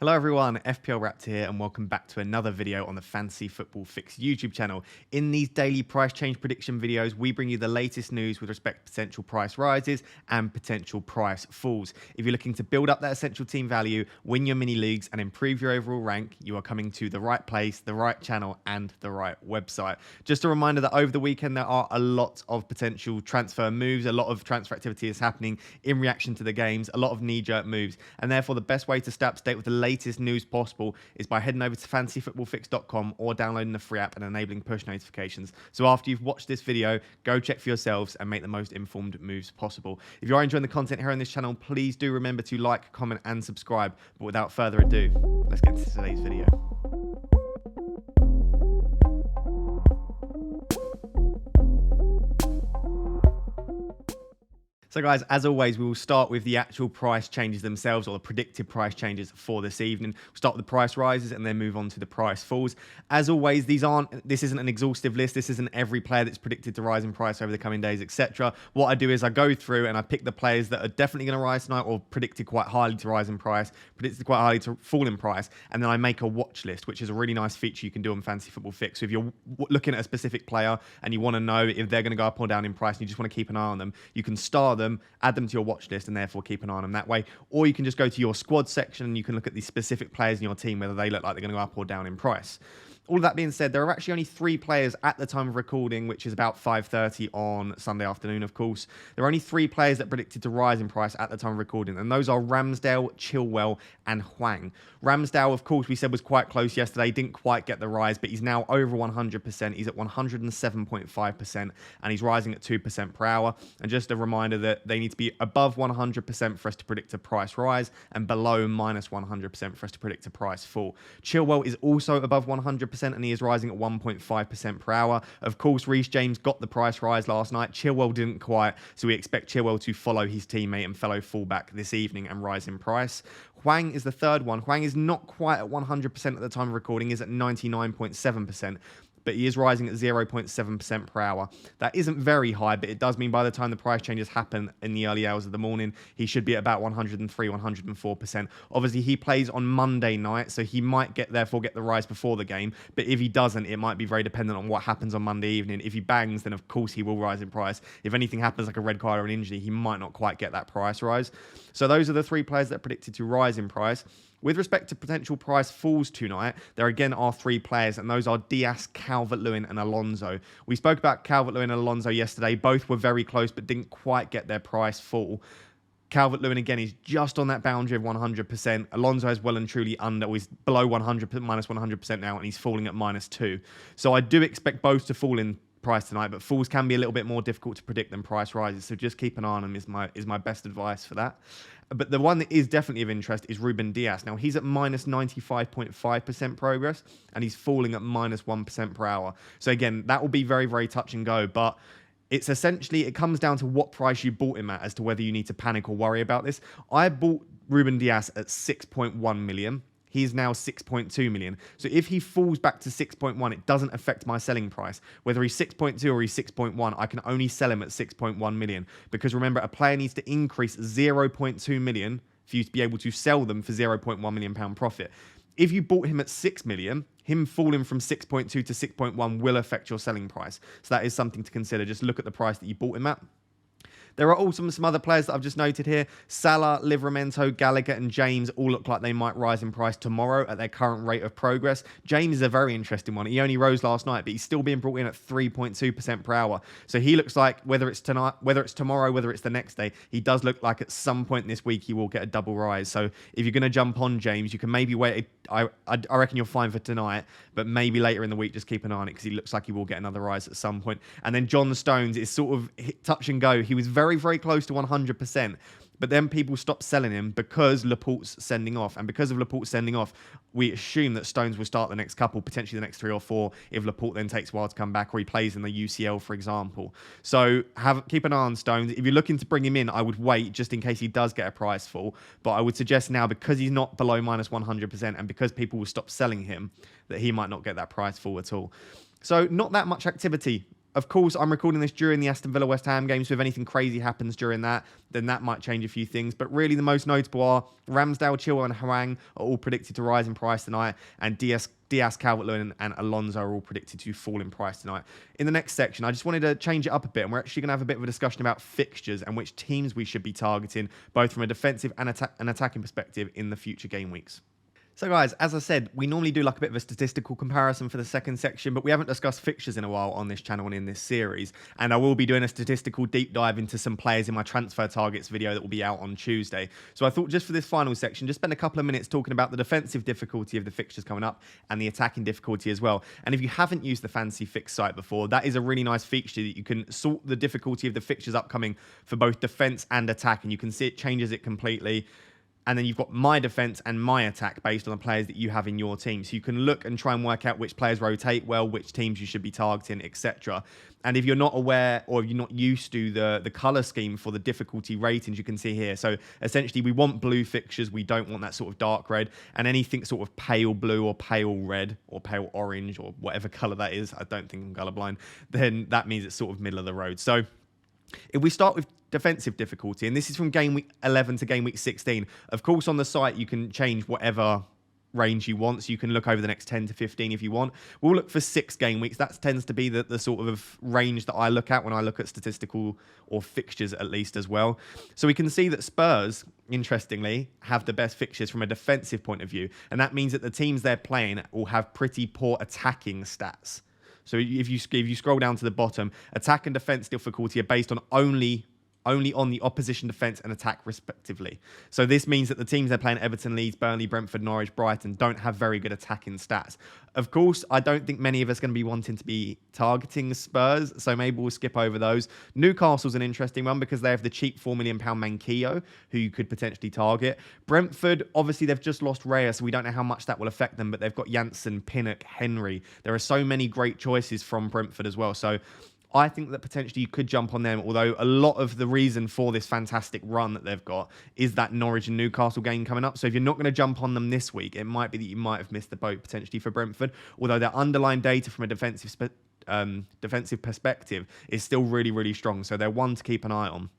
Hello everyone, FPL Raptor here and welcome back to another video on the Fantasy Football Fix YouTube channel. In these daily price change prediction videos, we bring you the latest news with respect to potential price rises and potential price falls. If you're looking to build up that essential team value, win your mini leagues and improve your overall rank, you are coming to the right place, the right channel and the right website. Just a reminder that over the weekend there are a lot of potential transfer moves, a lot of transfer activity is happening in reaction to the games, a lot of knee-jerk moves, and therefore the best way to stay up to date with the latest news possible is by heading over to fantasyfootballfix.com or downloading the free app and enabling push notifications. So after you've watched this video, go check for yourselves and make the most informed moves possible. If you are enjoying the content here on this channel, please do remember to like, comment and subscribe. But without further ado, let's get into today's video. So guys, as always, we will start with the actual price changes themselves or the predicted price changes for this evening. We'll start with the price rises and then move on to the price falls. As always, this isn't an exhaustive list. This isn't every player that's predicted to rise in price over the coming days, etc. What I do is I go through and I pick the players that are definitely going to rise tonight or predicted quite highly to rise in price, predicted quite highly to fall in price, and then I make a watch list, which is a really nice feature you can do on Fantasy Football Fix. So if you're looking at a specific player and you want to know if they're going to go up or down in price and you just want to keep an eye on them, you can star them, add them to your watch list and therefore keep an eye on them that way. Or you can just go to your squad section and you can look at the specific players in your team, whether they look like they're going to go up or down in price. All of that being said, there are actually only 3 players at the time of recording, which is about 5:30 on Sunday afternoon, of course. There are only 3 players that predicted to rise in price at the time of recording, and those are Ramsdale, Chilwell, and Hwang. Ramsdale, of course, we said was quite close yesterday, didn't quite get the rise, but he's now over 100%. He's at 107.5%, and he's rising at 2% per hour. And just a reminder that they need to be above 100% for us to predict a price rise, and below minus 100% for us to predict a price fall. Chilwell is also above 100%. And he is rising at 1.5% per hour. Of course, Reece James got the price rise last night. Chilwell didn't quite, so we expect Chilwell to follow his teammate and fellow fullback this evening and rise in price. Hwang is the third one. Hwang is not quite at 100% at the time of recording. He's at 99.7%. But he is rising at 0.7% per hour. That isn't very high, but it does mean by the time the price changes happen in the early hours of the morning, he should be at about 103, 104%. Obviously, he plays on Monday night, so he might therefore get the rise before the game. But if he doesn't, it might be very dependent on what happens on Monday evening. If he bangs, then of course he will rise in price. If anything happens like a red card or an injury, he might not quite get that price rise. So those are the 3 players that are predicted to rise in price. With respect to potential price falls tonight, there again are 3 players, and those are Diaz, Calvert-Lewin and Alonso. We spoke about Calvert-Lewin and Alonso yesterday. Both were very close, but didn't quite get their price fall. Calvert-Lewin, again, is just on that boundary of 100%. Alonso is well and truly under, or he's below 100%, minus 100% now, and he's falling at -2. So I do expect both to fall in price tonight, but falls can be a little bit more difficult to predict than price rises. So just keep an eye on them is my best advice for that. But the one that is definitely of interest is Ruben Diaz. Now, he's at minus 95.5% progress, and he's falling at minus 1% per hour. So again, that will be very, very touch and go, but it's essentially, it comes down to what price you bought him at as to whether you need to panic or worry about this. I bought Ruben Diaz at 6.1 million. He's now 6.2 million. So if he falls back to 6.1, it doesn't affect my selling price. Whether he's 6.2 or he's 6.1, I can only sell him at 6.1 million. Because remember, a player needs to increase 0.2 million for you to be able to sell them for 0.1 million pound profit. If you bought him at 6 million, him falling from 6.2 to 6.1 will affect your selling price. So that is something to consider. Just look at the price that you bought him at. There are also some other players that I've just noted here. Salah, Livramento, Gallagher and James all look like they might rise in price tomorrow at their current rate of progress. James is a very interesting one. He only rose last night, but he's still being brought in at 3.2% per hour. So he looks like, whether it's tonight, whether it's tomorrow, whether it's the next day, he does look like at some point this week he will get a double rise. So if you're going to jump on James, you can maybe wait. I reckon you're fine for tonight, but maybe later in the week, just keep an eye on it because he looks like he will get another rise at some point. And then John Stones is sort of touch and go. He was very, very close to 100%. But then people stopped selling him because Laporte's sending off. And because of Laporte sending off, we assume that Stones will start the next couple, potentially the next 3 or 4, if Laporte then takes a while to come back or he plays in the UCL, for example. So keep an eye on Stones. If you're looking to bring him in, I would wait just in case he does get a price fall. But I would suggest now, because he's not below minus 100% and because people will stop selling him, that he might not get that price fall at all. So not that much activity Of course, I'm recording this during the Aston Villa West Ham game, so if anything crazy happens during that, then that might change a few things. But really, the most notable are Ramsdale, Chilwell, and Hwang are all predicted to rise in price tonight, and Diaz, Calvert-Lewin, and Alonso are all predicted to fall in price tonight. In the next section, I just wanted to change it up a bit, and we're actually going to have a bit of a discussion about fixtures and which teams we should be targeting, both from a defensive and attacking perspective in the future game weeks. So guys, as I said, we normally do like a bit of a statistical comparison for the second section, but we haven't discussed fixtures in a while on this channel and in this series. And I will be doing a statistical deep dive into some players in my transfer targets video that will be out on Tuesday. So I thought just for this final section, just spend a couple of minutes talking about the defensive difficulty of the fixtures coming up and the attacking difficulty as well. And if you haven't used the Fantasy Fix site before, that is a really nice feature that you can sort the difficulty of the fixtures upcoming for both defense and attack. And you can see it changes it completely. And then you've got my defense and my attack based on the players that you have in your team. So you can look and try and work out which players rotate well, which teams you should be targeting, etc. And if you're not aware or you're not used to the color scheme for the difficulty ratings, you can see here. So essentially, we want blue fixtures. We don't want that sort of dark red. And anything sort of pale blue or pale red or pale orange or whatever color that is, I don't think I'm colorblind, then that means it's sort of middle of the road. So if we start with defensive difficulty, and this is from game week 11 to game week 16, of course on the site you can change whatever range you want, so you can look over the next 10 to 15 if you want. We'll look for 6 game weeks. That tends to be the sort of range that I look at when I look at statistical or fixtures at least as well. So we can see that Spurs, interestingly, have the best fixtures from a defensive point of view, and that means that the teams they're playing will have pretty poor attacking stats. So if you scroll down to the bottom, attack and defense difficulty are based on only on the opposition defense and attack respectively. So this means that the teams they're playing, Everton, Leeds, Burnley, Brentford, Norwich, Brighton, don't have very good attacking stats. Of course, I don't think many of us are going to be wanting to be targeting Spurs, so maybe we'll skip over those. Newcastle's an interesting one because they have the cheap £4 million Manquillo, who you could potentially target. Brentford, obviously, they've just lost Raya, so we don't know how much that will affect them, but they've got Janssen, Pinnock, Henry. There are so many great choices from Brentford as well, so I think that potentially you could jump on them, although a lot of the reason for this fantastic run that they've got is that Norwich and Newcastle game coming up. So if you're not going to jump on them this week, it might be that you might have missed the boat potentially for Brentford, although their underlying data from a defensive perspective is still really, really strong. So they're one to keep an eye on.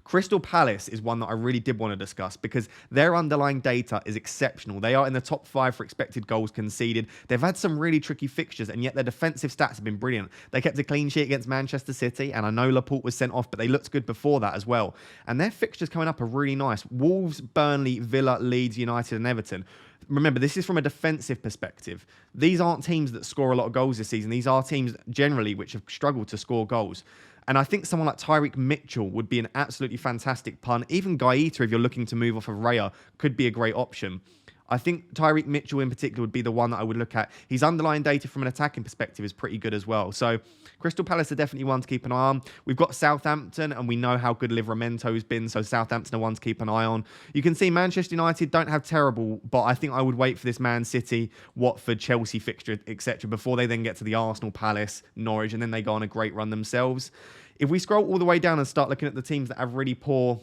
Crystal Palace is one that I really did want to discuss because their underlying data is exceptional. They are in the top 5 for expected goals conceded. They've had some really tricky fixtures, and yet their defensive stats have been brilliant. They kept a clean sheet against Manchester City, and I know Laporte was sent off, but they looked good before that as well. And their fixtures coming up are really nice. Wolves, Burnley, Villa, Leeds, United, and Everton. Remember, this is from a defensive perspective. These aren't teams that score a lot of goals this season. These are teams generally which have struggled to score goals. And I think someone like Tyreek Mitchell would be an absolutely fantastic punt. Even Gaeta, if you're looking to move off of Raya, could be a great option. I think Tyreek Mitchell in particular would be the one that I would look at. His underlying data from an attacking perspective is pretty good as well. So Crystal Palace are definitely one to keep an eye on. We've got Southampton, and we know how good Livramento's been, so Southampton are one to keep an eye on. You can see Manchester United don't have terrible, but I think I would wait for this Man City, Watford, Chelsea fixture, etc., before they then get to the Arsenal, Palace, Norwich, and then they go on a great run themselves. If we scroll all the way down and start looking at the teams that have really poor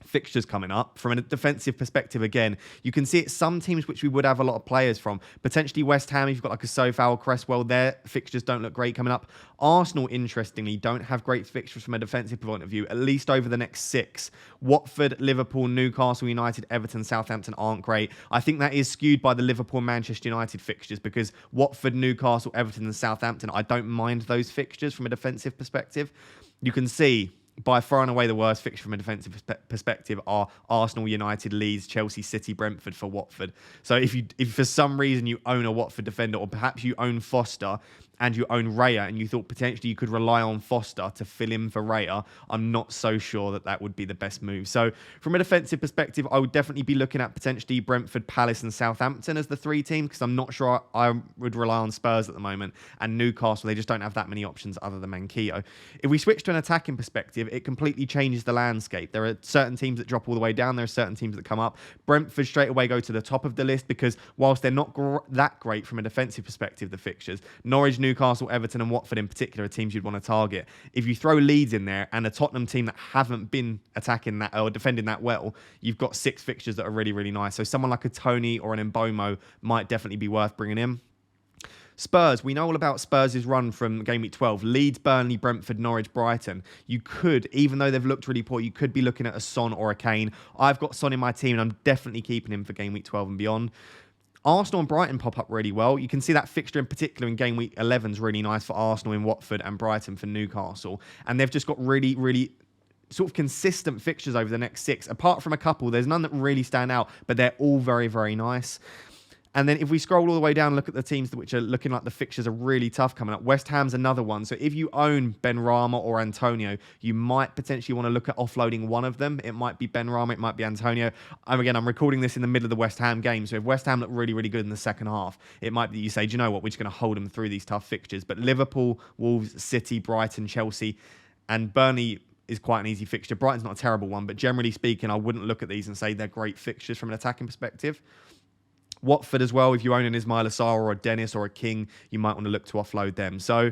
fixtures coming up from a defensive perspective, again, you can see it's some teams which we would have a lot of players from. Potentially West Ham, if you've got like a Sofal or Cresswell, their fixtures don't look great coming up. Arsenal, interestingly, don't have great fixtures from a defensive point of view, at least over the next 6. Watford, Liverpool, Newcastle United, Everton, Southampton aren't great. I think that is skewed by the Liverpool Manchester United fixtures because Watford, Newcastle, Everton and Southampton, I don't mind those fixtures from a defensive perspective. You can see by far and away the worst fixture from a defensive perspective are Arsenal, United, Leeds, Chelsea, City, Brentford for Watford. So if for some reason you own a Watford defender, or perhaps you own Foster and you own Raya, and you thought potentially you could rely on Foster to fill in for Raya, I'm not so sure that that would be the best move. So from a defensive perspective, I would definitely be looking at potentially Brentford, Palace and Southampton as the 3 teams, because I'm not sure I would rely on Spurs at the moment. And Newcastle, they just don't have that many options other than Manquillo. If we switch to an attacking perspective, it completely changes the landscape. There are certain teams that drop all the way down. There are certain teams that come up. Brentford straight away go to the top of the list because whilst they're not that great from a defensive perspective, the fixtures, Norwich, Newcastle, Everton and Watford in particular are teams you'd want to target. If you throw Leeds in there and a Tottenham team that haven't been attacking that or defending that well, you've got 6 fixtures that are really, really nice. So someone like a Tony or an Mbomo might definitely be worth bringing in. Spurs, we know all about Spurs' run from game week 12. Leeds, Burnley, Brentford, Norwich, Brighton. You could, even though they've looked really poor, you could be looking at a Son or a Kane. I've got Son in my team, and I'm definitely keeping him for game week 12 and beyond. Arsenal and Brighton pop up really well. You can see that fixture in particular in game week 11 is really nice for Arsenal in Watford and Brighton for Newcastle. And they've just got really, really sort of consistent fixtures over the next 6. Apart from a couple, there's none that really stand out, but they're all very, very nice. And then if we scroll all the way down and look at the teams which are looking like the fixtures are really tough coming up, West Ham's another one. So if you own Benrahma or Antonio, you might potentially want to look at offloading one of them. It might be Benrahma, it might be Antonio. Again, I'm recording this in the middle of the West Ham game. So if West Ham look really, really good in the second half, it might be that you say, do you know what, we're just going to hold them through these tough fixtures. But Liverpool, Wolves, City, Brighton, Chelsea, and Burnley is quite an easy fixture. Brighton's not a terrible one, but generally speaking, I wouldn't look at these and say they're great fixtures from an attacking perspective. Watford as well, if you own an Ismail Assar or a Dennis or a King, you might want to look to offload them. So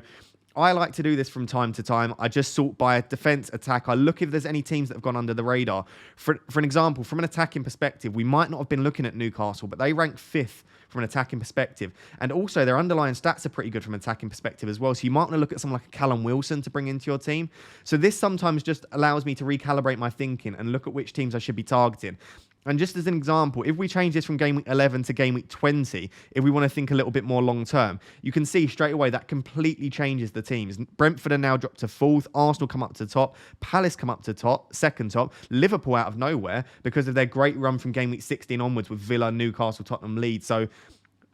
I like to do this from time to time. I just sort by defense, attack. I look if there's any teams that have gone under the radar. For an example, from an attacking perspective, we might not have been looking at Newcastle, but they rank 5th from an attacking perspective. And also their underlying stats are pretty good from an attacking perspective as well. So you might want to look at someone like a Callum Wilson to bring into your team. So this sometimes just allows me to recalibrate my thinking and look at which teams I should be targeting. And just as an example, if we change this from game week 11 to game week 20, if we want to think a little bit more long term, you can see straight away that completely changes the teams. Brentford are now dropped to 4th. Arsenal come up to top. Palace come up to top, second top. Liverpool out of nowhere because of their great run from game week 16 onwards with Villa, Newcastle, Tottenham, Leeds. So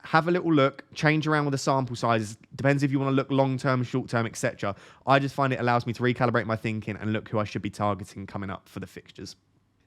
have a little look, change around with the sample sizes. Depends if you want to look long term, short term, etc. I just find it allows me to recalibrate my thinking and look who I should be targeting coming up for the fixtures.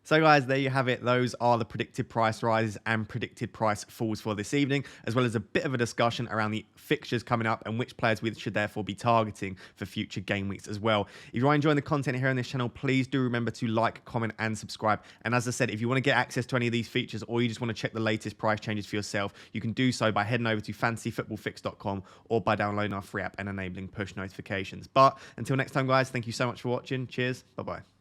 So guys, there you have it. Those are the predicted price rises and predicted price falls for this evening, as well as a bit of a discussion around the fixtures coming up and which players we should therefore be targeting for future game weeks as well. If you are enjoying the content here on this channel, please do remember to like, comment and subscribe. And as I said, if you want to get access to any of these features or you just want to check the latest price changes for yourself, you can do so by heading over to fantasyfootballfix.com or by downloading our free app and enabling push notifications. But until next time guys, thank you so much for watching. Cheers. Bye-bye.